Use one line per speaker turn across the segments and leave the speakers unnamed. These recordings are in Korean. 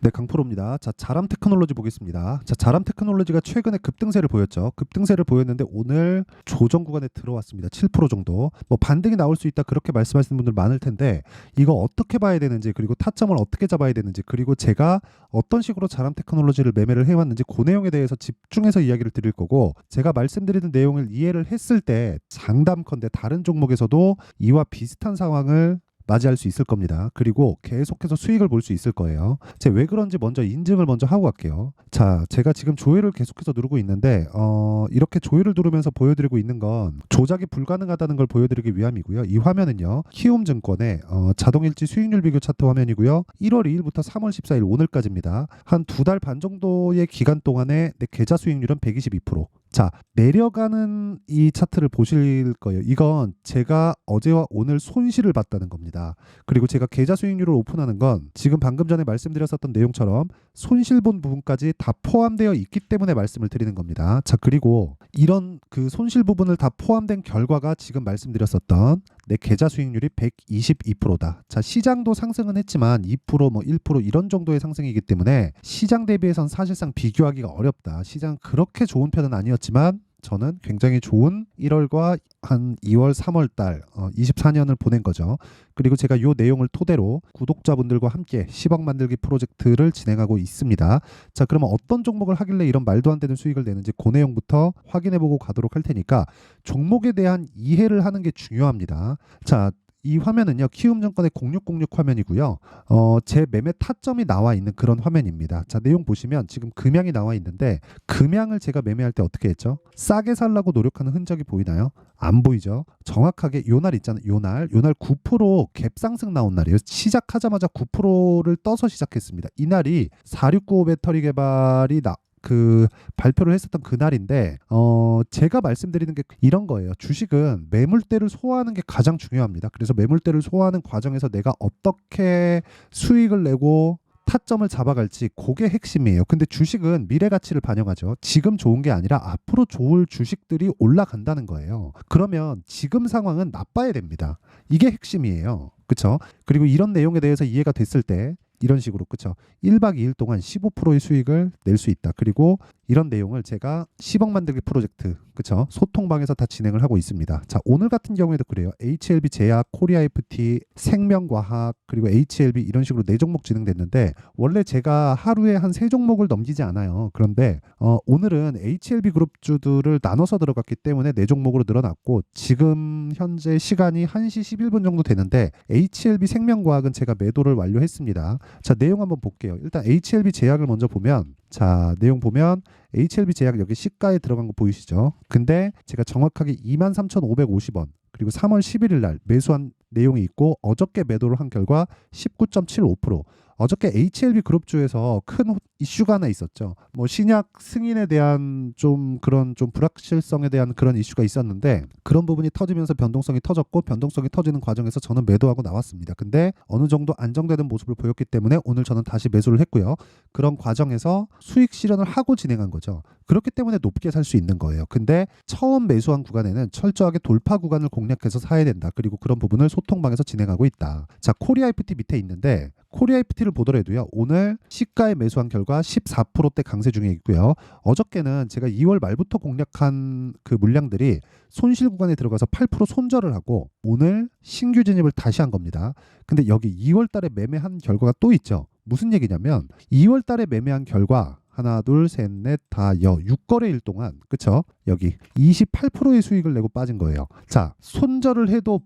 네, 강프로입니다. 자, 자람 테크놀로지 보겠습니다. 자, 자람 테크놀로지가 최근에 급등세를 보였죠. 급등세를 보였는데 오늘 조정 구간에 들어왔습니다. 7% 정도. 뭐 반등이 나올 수 있다 그렇게 말씀하시는 분들 많을 텐데 이거 어떻게 봐야 되는지, 그리고 타점을 어떻게 잡아야 되는지, 그리고 제가 어떤 식으로 자람 테크놀로지를 매매를 해왔는지 그 내용에 대해서 집중해서 이야기를 드릴 거고, 제가 말씀드리는 내용을 이해를 했을 때 장담컨대 다른 종목에서도 이와 비슷한 상황을 맞이할 수 있을 겁니다. 그리고 계속해서 수익을 볼 수 있을 거예요. 제가 왜 그런지 먼저 인증을 먼저 하고 갈게요. 자, 제가 지금 조회를 계속해서 누르고 있는데 이렇게 조회를 누르면서 보여드리고 있는 건 조작이 불가능하다는 걸 보여드리기 위함이고요. 이 화면은요, 키움증권의 자동일지 수익률 비교 차트 화면이고요. 1월 2일부터 3월 14일 오늘까지입니다. 한 2달 반 정도의 기간 동안에 내 계좌 수익률은 122%. 자, 내려가는 이 차트를 보실 거예요. 이건 제가 어제와 오늘 손실을 봤다는 겁니다. 그리고 제가 계좌 수익률을 오픈하는 건 지금 방금 전에 말씀드렸었던 내용처럼 손실 본 부분까지 다 포함되어 있기 때문에 말씀을 드리는 겁니다. 자, 그리고 이런 그 손실 부분을 다 포함된 결과가 지금 말씀드렸었던 내 계좌 수익률이 122%다. 자, 시장도 상승은 했지만 2%, 뭐 1% 이런 정도의 상승이기 때문에 시장 대비해선 사실상 비교하기가 어렵다. 시장 그렇게 좋은 편은 아니었지만 저는 굉장히 좋은 1월과 한 2월, 3월 달 24년을 보낸 거죠. 그리고 제가 이 내용을 토대로 구독자분들과 함께 10억 만들기 프로젝트를 진행하고 있습니다. 자, 그러면 어떤 종목을 하길래 이런 말도 안 되는 수익을 내는지 그 내용부터 확인해보고 가도록 할 테니까 종목에 대한 이해를 하는 게 중요합니다. 자, 이 화면은요, 키움증권의 0606 화면이고요. 제 매매 타점이 나와 있는 그런 화면입니다. 자, 내용 보시면 지금 금양이 나와 있는데 금양을 제가 매매할 때 어떻게 했죠? 싸게 살라고 노력하는 흔적이 보이나요? 안 보이죠? 정확하게 요 날 있잖아요. 요날 9% 갭상승 나온 날이에요. 시작하자마자 9%를 떠서 시작했습니다. 이날이 4695 배터리 개발이 발표를 했었던 그날인데 제가 말씀드리는 게 이런 거예요. 주식은 매물대를 소화하는 게 가장 중요합니다. 그래서 매물대를 소화하는 과정에서 내가 어떻게 수익을 내고 타점을 잡아갈지, 그게 핵심이에요. 근데 주식은 미래 가치를 반영하죠. 지금 좋은 게 아니라 앞으로 좋을 주식들이 올라간다는 거예요. 그러면 지금 상황은 나빠야 됩니다. 이게 핵심이에요. 그렇죠? 그리고 이런 내용에 대해서 이해가 됐을 때 이런 식으로, 그쵸, 1박 2일 동안 15%의 수익을 낼 수 있다. 그리고 이런 내용을 제가 10억 만들기 프로젝트, 그쵸, 소통방에서 다 진행을 하고 있습니다. 자, 오늘 같은 경우에도 그래요. HLB 제약, 코리아 FT, 생명과학, 그리고 HLB 이런 식으로 4종목 진행됐는데 원래 제가 하루에 한 3종목을 넘기지 않아요. 그런데 오늘은 HLB 그룹주들을 나눠서 들어갔기 때문에 4종목으로 늘어났고, 지금 현재 시간이 1시 11분 정도 되는데 HLB 생명과학은 제가 매도를 완료했습니다. 자, 내용 한번 볼게요. 일단 HLB 제약을 먼저 보면, 자, 내용 보면 HLB 제약 여기 시가에 들어간 거 보이시죠? 근데 제가 정확하게 23,550원, 그리고 3월 11일 날 매수한 내용이 있고 어저께 매도를 한 결과 19.75%. 어저께 HLB 그룹주에서 큰 이슈가 하나 있었죠. 뭐 신약 승인에 대한 그런 불확실성에 대한 그런 이슈가 있었는데 그런 부분이 터지면서 변동성이 터졌고, 변동성이 터지는 과정에서 저는 매도하고 나왔습니다. 근데 어느 정도 안정되는 모습을 보였기 때문에 오늘 저는 다시 매수를 했고요. 그런 과정에서 수익 실현을 하고 진행한 거죠. 그렇기 때문에 높게 살 수 있는 거예요. 근데 처음 매수한 구간에는 철저하게 돌파 구간을 공략해서 사야 된다. 그리고 그런 부분을 소통방에서 진행하고 있다. 자, 코리아 FT 밑에 있는데 코리아 FT를 보더라도요, 오늘 시가에 매수한 결과 14%대 강세 중에 있고요. 어저께는 제가 2월 말부터 공략한 그 물량들이 손실 구간에 들어가서 8% 손절을 하고 오늘 신규 진입을 다시 한 겁니다. 근데 여기 2월 달에 매매한 결과가 또 있죠. 무슨 얘기냐면 2월 달에 매매한 결과 하나, 둘, 셋, 넷, 다, 6거래일 동안, 그쵸? 여기 28%의 수익을 내고 빠진 거예요. 자, 손절을 해도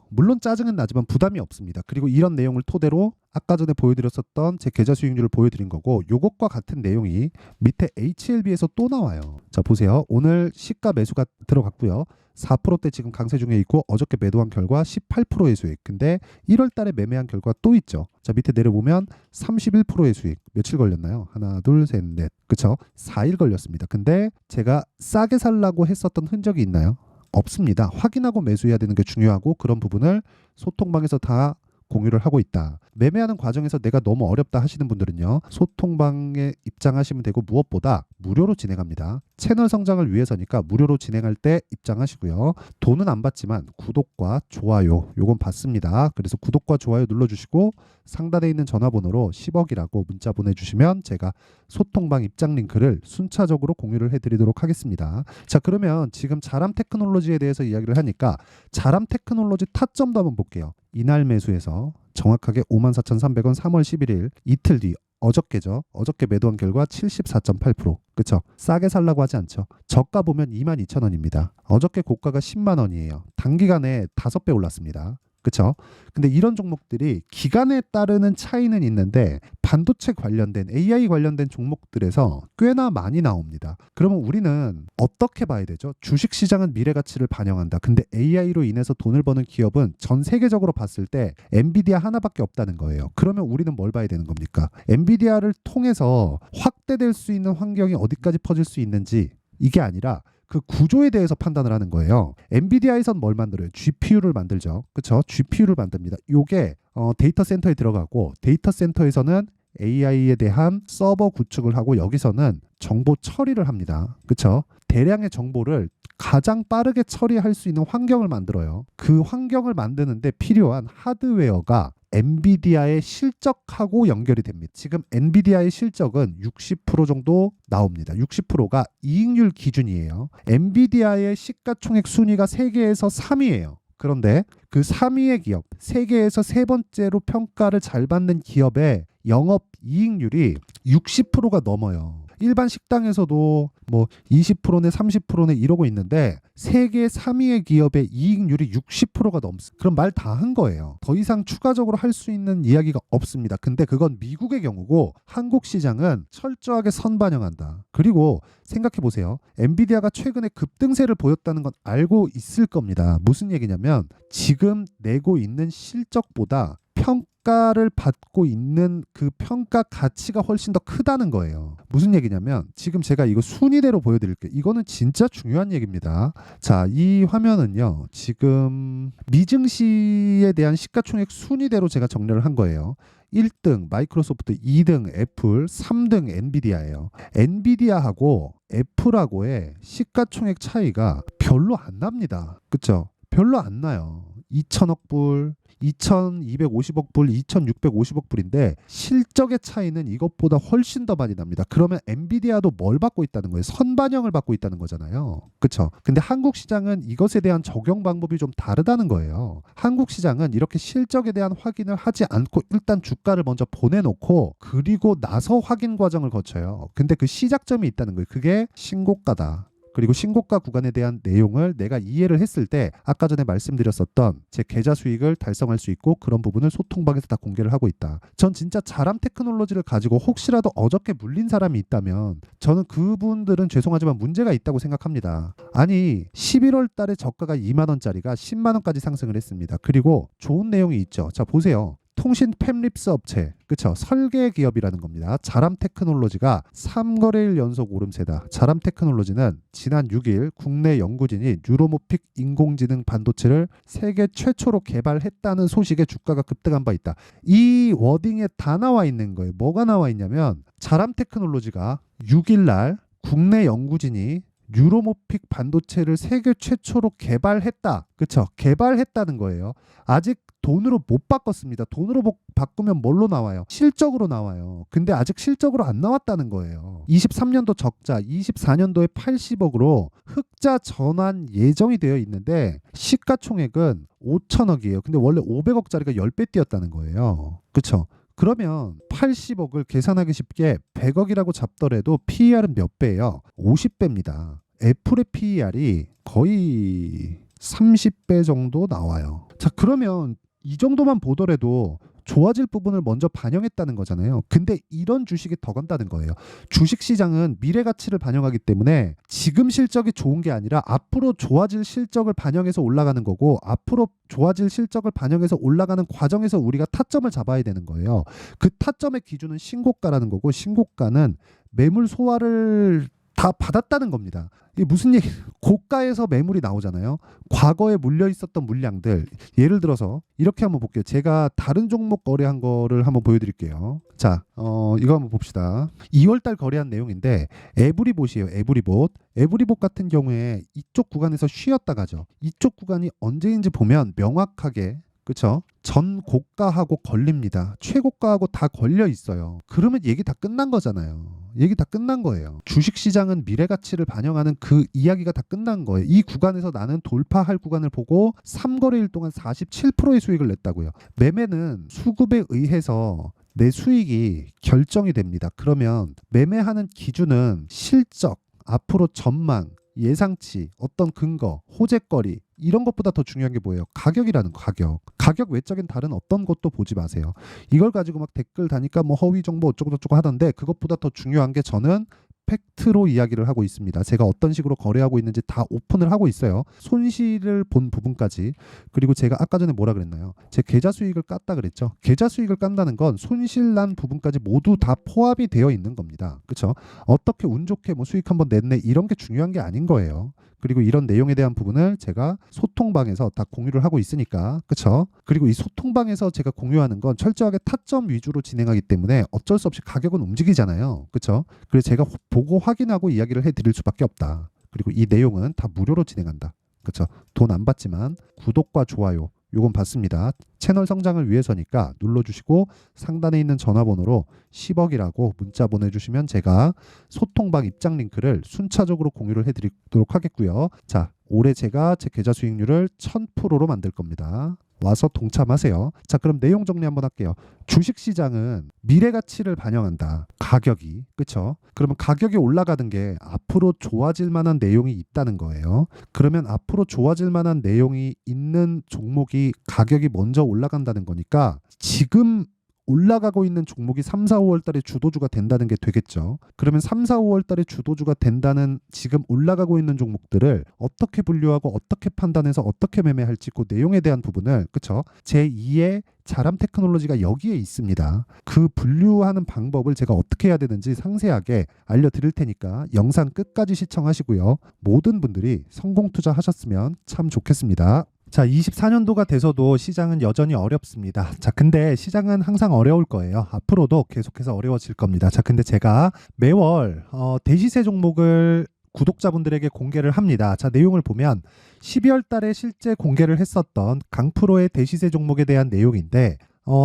물론 짜증은 나지만 부담이 없습니다. 그리고 이런 내용을 토대로 아까 전에 보여드렸었던 제 계좌 수익률을 보여드린 거고, 요것과 같은 내용이 밑에 HLB에서 또 나와요. 자, 보세요. 오늘 시가 매수가 들어갔고요. 4%대 지금 강세 중에 있고 어저께 매도한 결과 18%의 수익. 근데 1월 달에 매매한 결과 또 있죠. 자, 밑에 내려보면 31%의 수익. 며칠 걸렸나요? 하나, 둘, 셋, 넷. 그쵸? 4일 걸렸습니다. 근데 제가 싸게 살라고 했었던 흔적이 있나요? 없습니다. 확인하고 매수해야 되는 게 중요하고, 그런 부분을 소통방에서 다 공유를 하고 있다. 매매하는 과정에서 내가 너무 어렵다 하시는 분들은요, 소통방에 입장하시면 되고, 무엇보다 무료로 진행합니다. 채널 성장을 위해서니까 무료로 진행할 때 입장하시고요. 돈은 안 받지만 구독과 좋아요 요건 받습니다. 그래서 구독과 좋아요 눌러주시고 상단에 있는 전화번호로 10억이라고 문자 보내주시면 제가 소통방 입장 링크를 순차적으로 공유를 해드리도록 하겠습니다. 자, 그러면 지금 자람 테크놀로지에 대해서 이야기를 하니까 자람 테크놀로지 타점도 한번 볼게요. 이날 매수해서 정확하게 54,300원 3월 11일 이틀 뒤 어저께죠. 어저께 매도한 결과 74.8%. 그쵸? 싸게 살라고 하지 않죠. 저가 보면 22,000원입니다. 어저께 고가가 10만 원이에요. 단기간에 5배 올랐습니다. 그쵸? 근데 이런 종목들이 기간에 따르는 차이는 있는데 반도체 관련된 AI 관련된 종목들에서 꽤나 많이 나옵니다. 그러면 우리는 어떻게 봐야 되죠? 주식시장은 미래 가치를 반영한다. 근데 AI로 인해서 돈을 버는 기업은 전 세계적으로 봤을 때 엔비디아 하나밖에 없다는 거예요. 그러면 우리는 뭘 봐야 되는 겁니까? 엔비디아를 통해서 확대될 수 있는 환경이 어디까지 퍼질 수 있는지 이게 아니라 그 구조에 대해서 판단을 하는 거예요. 엔비디아에선 뭘 만들어요? GPU를 만들죠. 그렇죠? GPU를 만듭니다. 요게 데이터 센터에 들어가고 데이터 센터에서는 AI에 대한 서버 구축을 하고 여기서는 정보 처리를 합니다. 그렇죠? 대량의 정보를 가장 빠르게 처리할 수 있는 환경을 만들어요. 그 환경을 만드는데 필요한 하드웨어가 엔비디아의 실적하고 연결이 됩니다. 지금 엔비디아의 실적은 60% 정도 나옵니다. 60%가 이익률 기준이에요. 엔비디아의 시가총액 순위가 세계에서 3위예요. 그런데 그 3위의 기업, 세계에서 세 번째로 평가를 잘 받는 기업의 영업 이익률이 60%가 넘어요. 일반 식당에서도 뭐 20%네 30%네 이러고 있는데 세계 3위의 기업의 이익률이 60%가 넘습니다. 그럼 말 다 한 거예요. 더 이상 추가적으로 할 수 있는 이야기가 없습니다. 근데 그건 미국의 경우고 한국 시장은 철저하게 선반영한다. 그리고 생각해 보세요. 엔비디아가 최근에 급등세를 보였다는 건 알고 있을 겁니다. 무슨 얘기냐면 지금 내고 있는 실적보다 평가를 받고 있는 그 평가 가치가 훨씬 더 크다는 거예요. 무슨 얘기냐면 지금 제가 이거 순위대로 보여드릴게요. 이거는 진짜 중요한 얘기입니다. 자, 이 화면은요. 지금 미증시에 대한 시가총액 순위대로 제가 정리를 한 거예요. 1등 마이크로소프트, 2등 애플, 3등 엔비디아예요. 엔비디아하고 애플하고의 시가총액 차이가 별로 안 납니다. 그쵸? 별로 안 나요. 2천억 불, 2,250억 불, 2,650억 불인데 실적의 차이는 이것보다 훨씬 더 많이 납니다. 그러면 엔비디아도 뭘 받고 있다는 거예요? 선반영을 받고 있다는 거잖아요. 그렇죠? 근데 한국 시장은 이것에 대한 적용 방법이 좀 다르다는 거예요. 한국 시장은 이렇게 실적에 대한 확인을 하지 않고 일단 주가를 먼저 보내놓고 그리고 나서 확인 과정을 거쳐요. 근데 그 시작점이 있다는 거예요. 그게 신고가다. 그리고 신고가 구간에 대한 내용을 내가 이해를 했을 때 아까 전에 말씀드렸었던 제 계좌 수익을 달성할 수 있고 그런 부분을 소통방에서 다 공개를 하고 있다. 전 진짜 자람 테크놀로지를 가지고 혹시라도 어저께 물린 사람이 있다면 저는 그분들은 죄송하지만 문제가 있다고 생각합니다. 아니 11월 달에 저가가 2만 원짜리가 10만 원까지 상승을 했습니다. 그리고 좋은 내용이 있죠. 자, 보세요. 통신 팹립스 업체, 그쵸? 설계 기업이라는 겁니다. 자람 테크놀로지가 3거래일 연속 오름세다. 자람 테크놀로지는 지난 6일 국내 연구진이 뉴로모픽 인공지능 반도체를 세계 최초로 개발했다는 소식에 주가가 급등한 바 있다. 이 워딩에 다 나와 있는 거예요. 뭐가 나와 있냐면 자람 테크놀로지가 6일 날 국내 연구진이 뉴로모픽 반도체를 세계 최초로 개발했다. 그쵸? 개발했다는 거예요. 아직 돈으로 못 바꿨습니다. 돈으로 바꾸면 뭘로 나와요? 실적으로 나와요. 근데 아직 실적으로 안 나왔다는 거예요. 23년도 적자, 24년도에 80억으로 흑자 전환 예정이 되어 있는데 시가총액은 5천억이에요. 근데 원래 500억짜리가 10배 뛰었다는 거예요. 그쵸? 그러면 80억을 계산하기 쉽게 100억이라고 잡더라도 PER은 몇 배예요? 50배입니다. 애플의 PER이 거의 30배 정도 나와요. 자, 그러면 이 정도만 보더라도 좋아질 부분을 먼저 반영했다는 거잖아요. 근데 이런 주식이 더 간다는 거예요. 주식시장은 미래 가치를 반영하기 때문에 지금 실적이 좋은 게 아니라 앞으로 좋아질 실적을 반영해서 올라가는 거고 앞으로 좋아질 실적을 반영해서 올라가는 과정에서 우리가 타점을 잡아야 되는 거예요. 그 타점의 기준은 신고가라는 거고 신고가는 매물 소화를 다 받았다는 겁니다. 이게 무슨 얘기? 고가에서 매물이 나오잖아요. 과거에 물려 있었던 물량들, 예를 들어서 이렇게 한번 볼게요. 제가 다른 종목 거래한 거를 한번 보여드릴게요. 자, 이거 한번 봅시다. 2월달 거래한 내용인데 에브리봇이에요. 에브리봇. 에브리봇 같은 경우에 이쪽 구간에서 쉬었다가죠. 이쪽 구간이 언제인지 보면 명확하게, 그쵸? 전 고가하고 걸립니다. 최고가하고 다 걸려 있어요. 그러면 얘기 다 끝난 거잖아요. 얘기 다 끝난 거예요. 주식시장은 미래 가치를 반영하는 그 이야기가 다 끝난 거예요. 이 구간에서 나는 돌파할 구간을 보고 3거래일 동안 47%의 수익을 냈다고요. 매매는 수급에 의해서 내 수익이 결정이 됩니다. 그러면 매매하는 기준은 실적, 앞으로 전망, 예상치, 어떤 근거, 호재거리, 이런 것보다 더 중요한 게 뭐예요? 가격이라는 거, 가격. 가격 외적인 다른 어떤 것도 보지 마세요. 이걸 가지고 막 댓글 다니까 뭐 허위 정보 어쩌고저쩌고 하던데, 그것보다 더 중요한 게 저는 팩트로 이야기를 하고 있습니다. 제가 어떤 식으로 거래하고 있는지 다 오픈을 하고 있어요. 손실을 본 부분까지. 그리고 제가 아까 전에 뭐라 그랬나요? 제 계좌 수익을 깠다 그랬죠. 계좌 수익을 깐다는 건 손실 난 부분까지 모두 다 포함이 되어 있는 겁니다. 그렇죠? 어떻게 운 좋게 뭐 수익 한번 냈네, 이런 게 중요한 게 아닌 거예요. 그리고 이런 내용에 대한 부분을 제가 소통방에서 다 공유를 하고 있으니까, 그쵸? 그리고 이 소통방에서 제가 공유하는 건 철저하게 타점 위주로 진행하기 때문에 어쩔 수 없이 가격은 움직이잖아요. 그쵸? 그래서 제가 보고 확인하고 이야기를 해드릴 수밖에 없다. 그리고 이 내용은 다 무료로 진행한다. 그쵸? 돈 안 받지만 구독과 좋아요, 요건 받습니다. 채널 성장을 위해서니까 눌러주시고 상단에 있는 전화번호로 10억이라고 문자 보내주시면 제가 소통방 입장 링크를 순차적으로 공유를 해드리도록 하겠고요. 자, 올해 제가 제 계좌 수익률을 1000%로 만들 겁니다. 와서 동참하세요. 자, 그럼 내용 정리 한번 할게요. 주식시장은 미래 가치를 반영한다. 가격이. 그쵸? 그러면 가격이 올라가는 게 앞으로 좋아질 만한 내용이 있다는 거예요. 그러면 앞으로 좋아질 만한 내용이 있는 종목이 가격이 먼저 올라간다는 거니까 지금 올라가고 있는 종목이 3, 4, 5월 달에 주도주가 된다는 게 되겠죠. 그러면 3, 4, 5월 달에 주도주가 된다는 지금 올라가고 있는 종목들을 어떻게 분류하고 어떻게 판단해서 어떻게 매매할지 그 내용에 대한 부분을, 그쵸? 제2의 자람 테크놀로지가 여기에 있습니다. 그 분류하는 방법을 제가 어떻게 해야 되는지 상세하게 알려드릴 테니까 영상 끝까지 시청하시고요. 모든 분들이 성공 투자하셨으면 참 좋겠습니다. 자, 24년도가 돼서도 시장은 여전히 어렵습니다. 자, 근데 시장은 항상 어려울 거예요. 앞으로도 계속해서 어려워질 겁니다. 자, 근데 제가 매월 대시세 종목을 구독자분들에게 공개를 합니다. 자, 내용을 보면 12월 달에 실제 공개를 했었던 강프로의 대시세 종목에 대한 내용인데,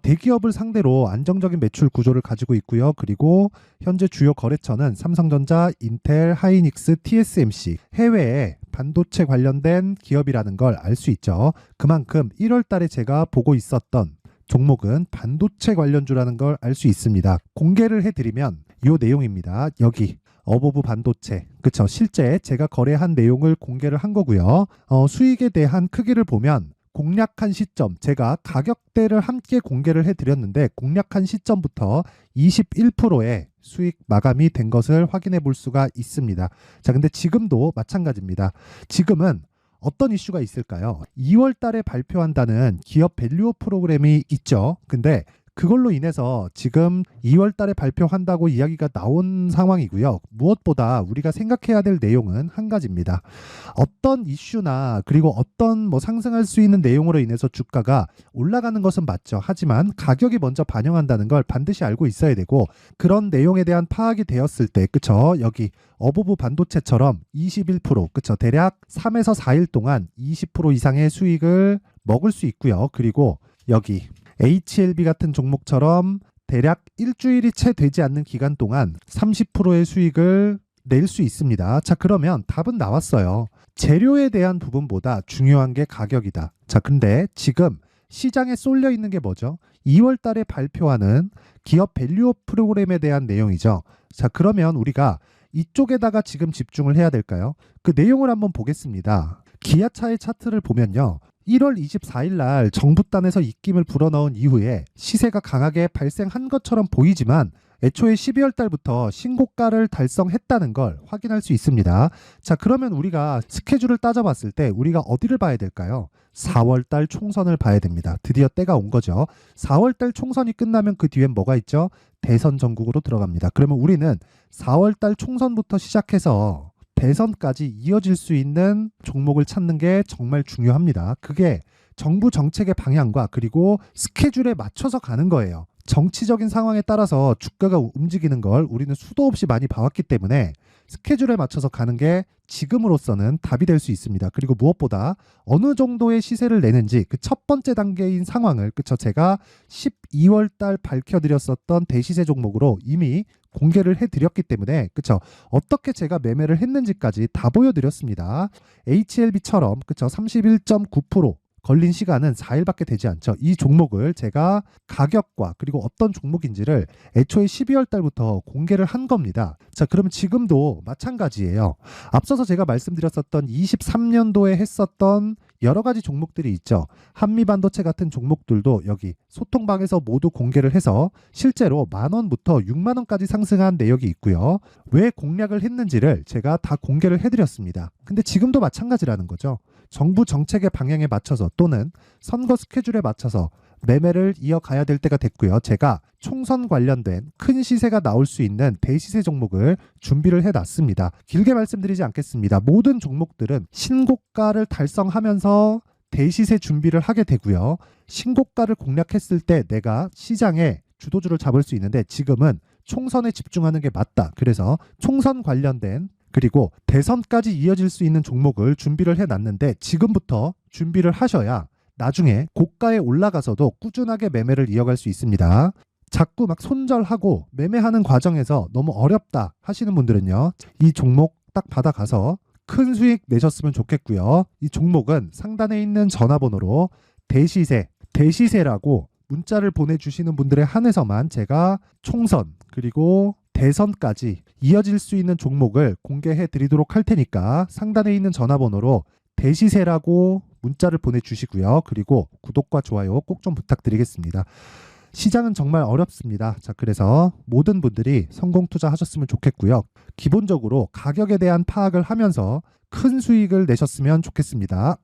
대기업을 상대로 안정적인 매출 구조를 가지고 있고요. 그리고 현재 주요 거래처는 삼성전자, 인텔, 하이닉스, TSMC, 해외에 반도체 관련된 기업이라는 걸 알 수 있죠. 그만큼 1월 달에 제가 보고 있었던 종목은 반도체 관련주라는 걸 알 수 있습니다. 공개를 해드리면 이 내용입니다. 여기 어보브 반도체, 그쵸? 실제 제가 거래한 내용을 공개를 한 거고요. 수익에 대한 크기를 보면 공략한 시점, 제가 가격대를 함께 공개를 해드렸는데 공략한 시점부터 21%의 수익 마감이 된 것을 확인해 볼 수가 있습니다. 자, 근데 지금도 마찬가지입니다. 지금은 어떤 이슈가 있을까요? 2월 달에 발표한다는 기업 밸류업 프로그램이 있죠. 근데 그걸로 인해서 지금 2월 달에 발표한다고 이야기가 나온 상황이고요. 무엇보다 우리가 생각해야 될 내용은 한 가지입니다. 어떤 이슈나 그리고 어떤 뭐 상승할 수 있는 내용으로 인해서 주가가 올라가는 것은 맞죠. 하지만 가격이 먼저 반영한다는 걸 반드시 알고 있어야 되고, 그런 내용에 대한 파악이 되었을 때, 그쵸? 여기 어보브 반도체처럼 21%, 그쵸? 대략 3에서 4일 동안 20% 이상의 수익을 먹을 수 있고요. 그리고 여기 HLB 같은 종목처럼 대략 일주일이 채 되지 않는 기간 동안 30%의 수익을 낼 수 있습니다. 자, 그러면 답은 나왔어요. 재료에 대한 부분보다 중요한 게 가격이다. 자, 근데 지금 시장에 쏠려 있는 게 뭐죠? 2월 달에 발표하는 기업 밸류업 프로그램에 대한 내용이죠. 자, 그러면 우리가 이쪽에다가 지금 집중을 해야 될까요? 그 내용을 한번 보겠습니다. 기아차의 차트를 보면요. 1월 24일 날 정부단에서 입김을 불어넣은 이후에 시세가 강하게 발생한 것처럼 보이지만 애초에 12월 달부터 신고가를 달성했다는 걸 확인할 수 있습니다. 자, 그러면 우리가 스케줄을 따져봤을 때 우리가 어디를 봐야 될까요? 4월 달 총선을 봐야 됩니다. 드디어 때가 온 거죠. 4월 달 총선이 끝나면 그 뒤엔 뭐가 있죠? 대선 전국으로 들어갑니다. 그러면 우리는 4월 달 총선부터 시작해서 대선까지 이어질 수 있는 종목을 찾는 게 정말 중요합니다. 그게 정부 정책의 방향과 그리고 스케줄에 맞춰서 가는 거예요. 정치적인 상황에 따라서 주가가 움직이는 걸 우리는 수도 없이 많이 봐왔기 때문에 스케줄에 맞춰서 가는 게 지금으로서는 답이 될 수 있습니다. 그리고 무엇보다 어느 정도의 시세를 내는지 그 첫 번째 단계인 상황을 제가 12월 달 밝혀드렸었던 대시세 종목으로 이미 공개를 해드렸기 때문에 어떻게 제가 매매를 했는지까지 다 보여드렸습니다. HLB처럼 31.9% 걸린 시간은 4일밖에 되지 않죠. 이 종목을 제가 가격과 그리고 어떤 종목인지를 애초에 12월 달부터 공개를 한 겁니다. 자, 그러면 지금도 마찬가지예요. 앞서서 제가 말씀드렸었던 23년도에 했었던 여러 가지 종목들이 있죠. 한미반도체 같은 종목들도 여기 소통방에서 모두 공개를 해서 실제로 10,000원부터 60,000원까지 상승한 내역이 있고요. 왜 공략을 했는지를 제가 다 공개를 해드렸습니다. 근데 지금도 마찬가지라는 거죠. 정부 정책의 방향에 맞춰서 또는 선거 스케줄에 맞춰서 매매를 이어가야 될 때가 됐고요. 제가 총선 관련된 큰 시세가 나올 수 있는 대시세 종목을 준비를 해놨습니다. 길게 말씀드리지 않겠습니다. 모든 종목들은 신고가를 달성하면서 대시세 준비를 하게 되고요. 신고가를 공략했을 때 내가 시장에 주도주를 잡을 수 있는데 지금은 총선에 집중하는 게 맞다. 그래서 총선 관련된 그리고 대선까지 이어질 수 있는 종목을 준비를 해놨는데 지금부터 준비를 하셔야 나중에 고가에 올라가서도 꾸준하게 매매를 이어갈 수 있습니다. 자꾸 막 손절하고 매매하는 과정에서 너무 어렵다 하시는 분들은요. 이 종목 딱 받아가서 큰 수익 내셨으면 좋겠고요. 이 종목은 상단에 있는 전화번호로 대시세라고 문자를 보내주시는 분들에 한해서만 제가 총선 그리고 대선까지 이어질 수 있는 종목을 공개해 드리도록 할 테니까 상단에 있는 전화번호로 대시세라고 문자를 보내주시고요. 그리고 구독과 좋아요 꼭 좀 부탁드리겠습니다. 시장은 정말 어렵습니다. 자, 그래서 모든 분들이 성공 투자하셨으면 좋겠고요. 기본적으로 가격에 대한 파악을 하면서 큰 수익을 내셨으면 좋겠습니다.